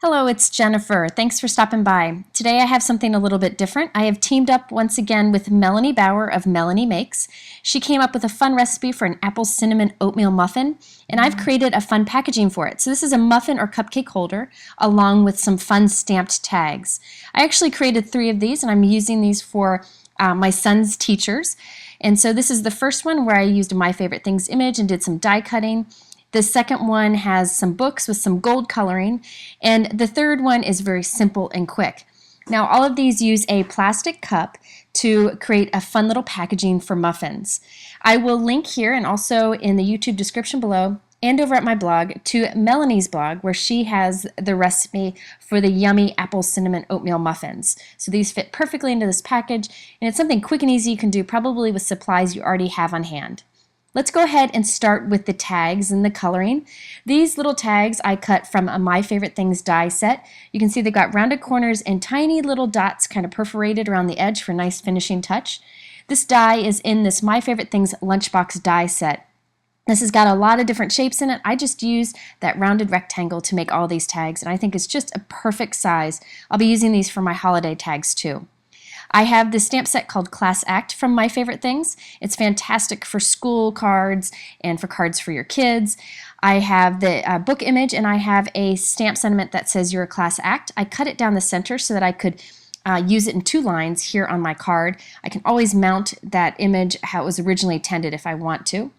Hello, it's Jennifer. Thanks for stopping by. Today I have something a little bit different. I have teamed up once again with Melanie Bauer of Melanie Makes. She came up with a fun recipe for an apple cinnamon oatmeal muffin, and I've created a fun packaging for it. So this is a muffin or cupcake holder along with some fun stamped tags. I actually created 3 of these, and I'm using these for my son's teachers. And so this is the first one where I used a My Favorite Things image and did some die cutting. The second one has some books with some gold coloring, and the third one is very simple and quick. Now all of these use a plastic cup to create a fun little packaging for muffins. I will link here and also in the YouTube description below and over at my blog to Melanie's blog where she has the recipe for the yummy apple cinnamon oatmeal muffins. So these fit perfectly into this package, and it's something quick and easy you can do probably with supplies you already have on hand. Let's go ahead and start with the tags and the coloring. These little tags I cut from a My Favorite Things die set. You can see they've got rounded corners and tiny little dots kind of perforated around the edge for a nice finishing touch. This die is in this My Favorite Things lunchbox die set. This has got a lot of different shapes in it. I just used that rounded rectangle to make all these tags, and I think it's just a perfect size. I'll be using these for my holiday tags too. I have this stamp set called Class Act from My Favorite Things. It's fantastic for school cards and for cards for your kids. I have the book image, and I have a stamp sentiment that says you're a class act. I cut it down the center so that I could use it in 2 lines here on my card. I can always mount that image how it was originally intended if I want to.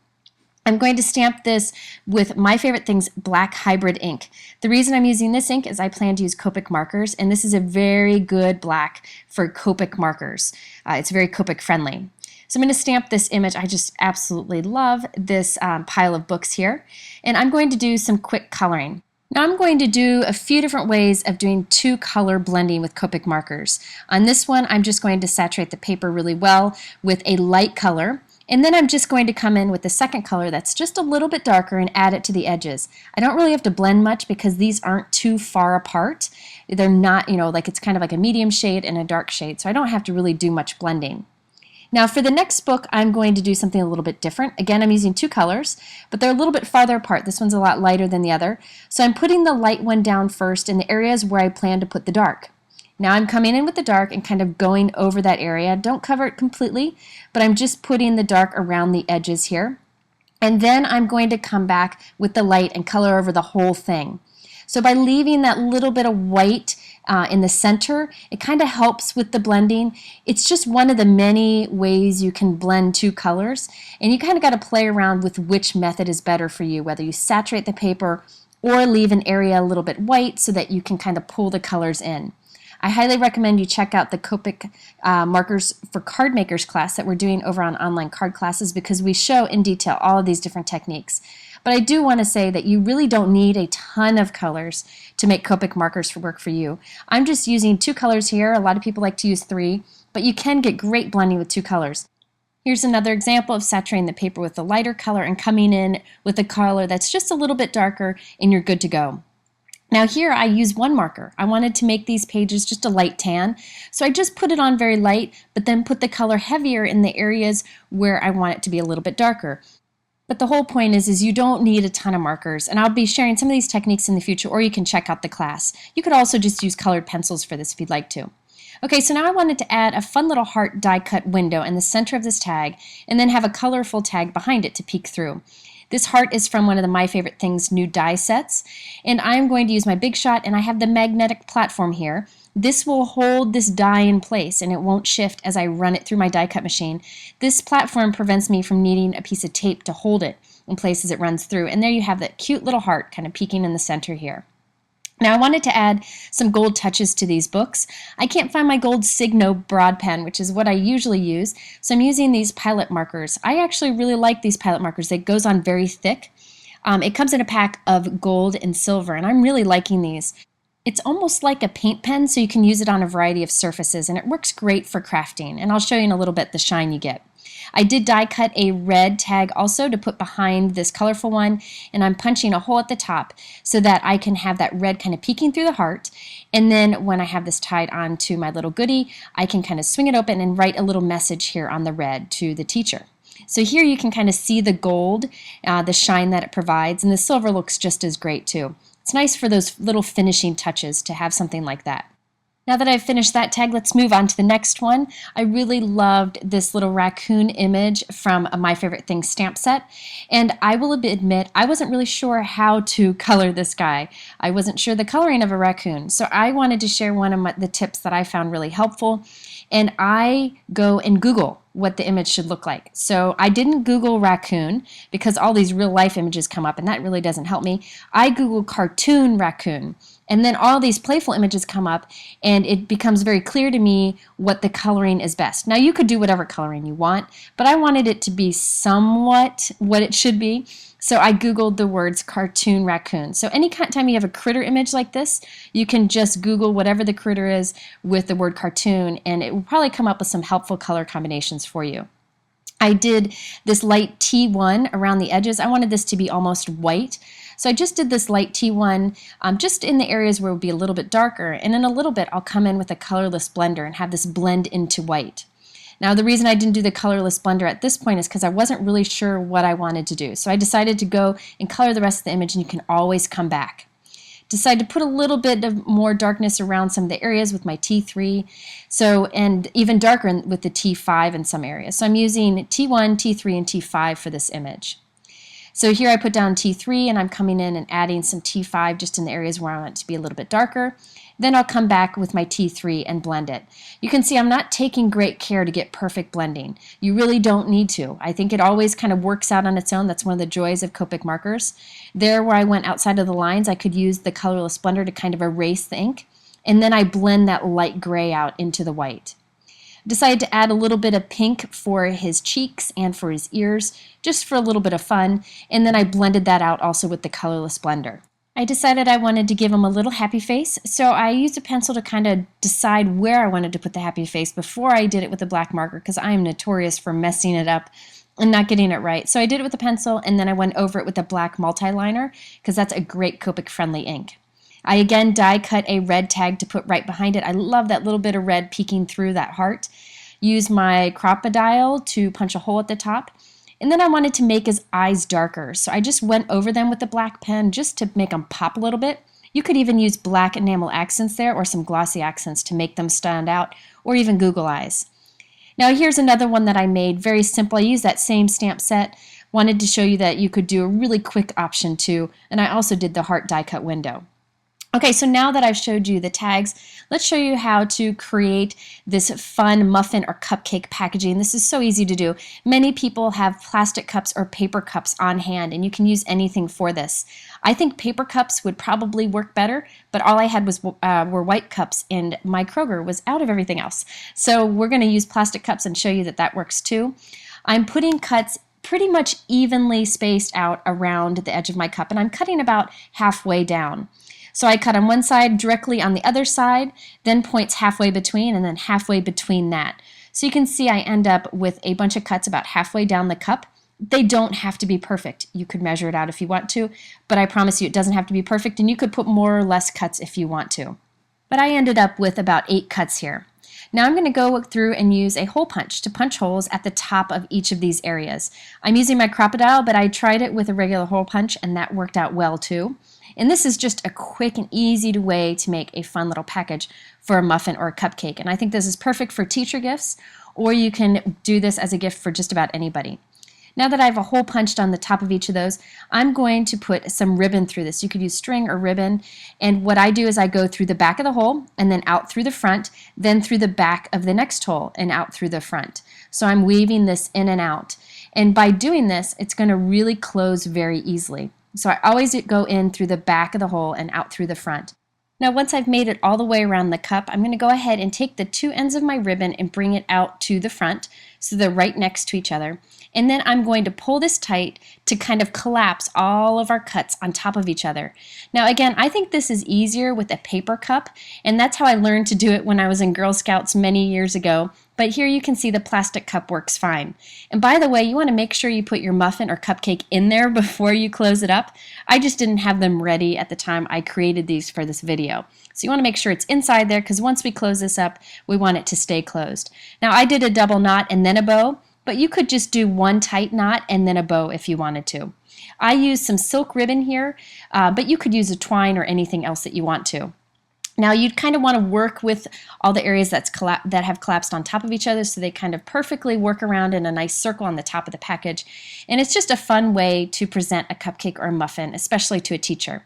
I'm going to stamp this with My Favorite Things black hybrid ink. The reason I'm using this ink is I plan to use Copic markers, and this is a very good black for Copic markers. It's very Copic friendly. So I'm going to stamp this image. I just absolutely love this pile of books here, and I'm going to do some quick coloring. Now I'm going to do a few different ways of doing 2 color blending with Copic markers. On this one, I'm just going to saturate the paper really well with a light color. And then I'm just going to come in with the second color that's just a little bit darker and add it to the edges. I don't really have to blend much because these aren't too far apart. They're not, like it's kind of like a medium shade and a dark shade, so I don't have to really do much blending. Now for the next book, I'm going to do something a little bit different. Again, I'm using 2 colors, but they're a little bit farther apart. This one's a lot lighter than the other. So I'm putting the light one down first in the areas where I plan to put the dark. Now I'm coming in with the dark and kind of going over that area. Don't cover it completely, but I'm just putting the dark around the edges here. And then I'm going to come back with the light and color over the whole thing. So by leaving that little bit of white in the center, it kind of helps with the blending. It's just one of the many ways you can blend 2 colors, and you kind of got to play around with which method is better for you, whether you saturate the paper or leave an area a little bit white so that you can kind of pull the colors in. I highly recommend you check out the Copic markers for card makers class that we're doing over on online card classes because we show in detail all of these different techniques. But I do want to say that you really don't need a ton of colors to make Copic markers work for you. I'm just using 2 colors here. A lot of people like to use 3, but you can get great blending with 2 colors. Here's another example of saturating the paper with a lighter color and coming in with a color that's just a little bit darker, and you're good to go. Now here I use 1 marker. I wanted to make these pages just a light tan, so I just put it on very light, but then put the color heavier in the areas where I want it to be a little bit darker. But the whole point is you don't need a ton of markers, and I'll be sharing some of these techniques in the future, or you can check out the class. You could also just use colored pencils for this if you'd like to. Okay, so now I wanted to add a fun little heart die cut window in the center of this tag, and then have a colorful tag behind it to peek through. This heart is from one of the My Favorite Things new die sets, and I'm going to use my Big Shot, and I have the magnetic platform here. This will hold this die in place, and it won't shift as I run it through my die cut machine. This platform prevents me from needing a piece of tape to hold it in place as it runs through, and there you have that cute little heart kind of peeking in the center here. Now I wanted to add some gold touches to these books. I can't find my gold Signo broad pen, which is what I usually use, so I'm using these pilot markers. I actually really like these pilot markers. It goes on very thick. It comes in a pack of gold and silver, and I'm really liking these. It's almost like a paint pen, so you can use it on a variety of surfaces, and it works great for crafting, and I'll show you in a little bit the shine you get. I did die cut a red tag also to put behind this colorful one, and I'm punching a hole at the top so that I can have that red kind of peeking through the heart, and then when I have this tied onto my little goodie, I can kind of swing it open and write a little message here on the red to the teacher. So here you can kind of see the gold, the shine that it provides, and the silver looks just as great too. It's nice for those little finishing touches to have something like that. Now that I've finished that tag, let's move on to the next one. I really loved this little raccoon image from a My Favorite Things stamp set. And I will admit, I wasn't really sure how to color this guy. I wasn't sure the coloring of a raccoon. So I wanted to share one of the tips that I found really helpful. And I go and Google what the image should look like. So I didn't Google raccoon because all these real life images come up and that really doesn't help me. I Googled cartoon raccoon. And then all these playful images come up and it becomes very clear to me what the coloring is best. Now you could do whatever coloring you want, but I wanted it to be somewhat what it should be. So I Googled the words cartoon raccoon. So anytime you have a critter image like this, you can just Google whatever the critter is with the word cartoon and it will probably come up with some helpful color combinations for you. I did this light T1 around the edges. I wanted this to be almost white. So I just did this light T1 just in the areas where it would be a little bit darker. And in a little bit, I'll come in with a colorless blender and have this blend into white. Now the reason I didn't do the colorless blender at this point is because I wasn't really sure what I wanted to do. So I decided to go and color the rest of the image and you can always come back. Decided to put a little bit of more darkness around some of the areas with my T3, and even darker with the T5 in some areas. So I'm using T1, T3, and T5 for this image. So here I put down T3 and I'm coming in and adding some T5 just in the areas where I want it to be a little bit darker. Then I'll come back with my T3 and blend it. You can see I'm not taking great care to get perfect blending. You really don't need to. I think it always kind of works out on its own. That's one of the joys of Copic markers. There where I went outside of the lines, I could use the colorless blender to kind of erase the ink. And then I blend that light gray out into the white. Decided to add a little bit of pink for his cheeks and for his ears, just for a little bit of fun. And then I blended that out also with the colorless blender. I decided I wanted to give him a little happy face, so I used a pencil to kind of decide where I wanted to put the happy face before I did it with a black marker because I am notorious for messing it up and not getting it right. So I did it with a pencil and then I went over it with a black multi-liner because that's a great Copic friendly ink. I again die cut a red tag to put right behind it. I love that little bit of red peeking through that heart. Use my Crocodile to punch a hole at the top. And then I wanted to make his eyes darker, so I just went over them with the black pen just to make them pop a little bit. You could even use black enamel accents there or some glossy accents to make them stand out, or even Google eyes. Now here's another one that I made, very simple. I used that same stamp set. Wanted to show you that you could do a really quick option too, and I also did the heart die cut window. Okay, so now that I've showed you the tags, let's show you how to create this fun muffin or cupcake packaging. This is so easy to do. Many people have plastic cups or paper cups on hand, and you can use anything for this. I think paper cups would probably work better, but all I had were white cups, and my Kroger was out of everything else. So we're going to use plastic cups and show you that that works too. I'm putting cuts pretty much evenly spaced out around the edge of my cup, and I'm cutting about halfway down. So I cut on one side, directly on the other side, then points halfway between, and then halfway between that. So you can see I end up with a bunch of cuts about halfway down the cup. They don't have to be perfect. You could measure it out if you want to, but I promise you it doesn't have to be perfect, and you could put more or less cuts if you want to. But I ended up with about 8 cuts here. Now I'm going to go through and use a hole punch to punch holes at the top of each of these areas. I'm using my Crocodile, but I tried it with a regular hole punch, and that worked out well too. And this is just a quick and easy way to make a fun little package for a muffin or a cupcake. And I think this is perfect for teacher gifts, or you can do this as a gift for just about anybody. Now that I have a hole punched on the top of each of those, I'm going to put some ribbon through this. You could use string or ribbon. And what I do is I go through the back of the hole and then out through the front, then through the back of the next hole and out through the front. So I'm weaving this in and out. And by doing this, it's going to really close very easily. So I always go in through the back of the hole and out through the front. Now once I've made it all the way around the cup, I'm going to go ahead and take the 2 ends of my ribbon and bring it out to the front so they're right next to each other. And then I'm going to pull this tight to kind of collapse all of our cuts on top of each other. Now again, I think this is easier with a paper cup, and that's how I learned to do it when I was in Girl Scouts many years ago. But here you can see the plastic cup works fine. And by the way, you want to make sure you put your muffin or cupcake in there before you close it up. I just didn't have them ready at the time I created these for this video. So you want to make sure it's inside there because once we close this up, we want it to stay closed. Now I did a double knot and then a bow, but you could just do one tight knot and then a bow if you wanted to. I use some silk ribbon here, but you could use a twine or anything else that you want to. Now you'd kind of want to work with all the areas that have collapsed on top of each other so they kind of perfectly work around in a nice circle on the top of the package. And it's just a fun way to present a cupcake or a muffin, especially to a teacher.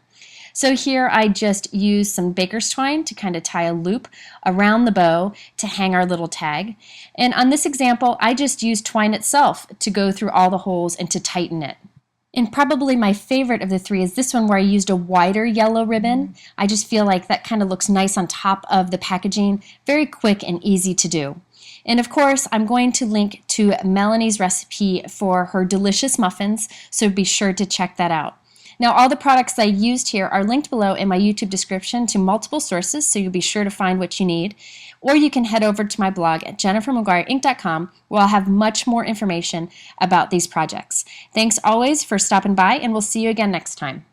So here I just used some baker's twine to kind of tie a loop around the bow to hang our little tag. And on this example, I just used twine itself to go through all the holes and to tighten it. And probably my favorite of the three is this one where I used a wider yellow ribbon. I just feel like that kind of looks nice on top of the packaging. Very quick and easy to do. And of course, I'm going to link to Melanie's recipe for her delicious muffins, so be sure to check that out. Now, all the products I used here are linked below in my YouTube description to multiple sources, so you'll be sure to find what you need. Or you can head over to my blog at jennifermcguireinc.com, where I'll have much more information about these projects. Thanks always for stopping by, and we'll see you again next time.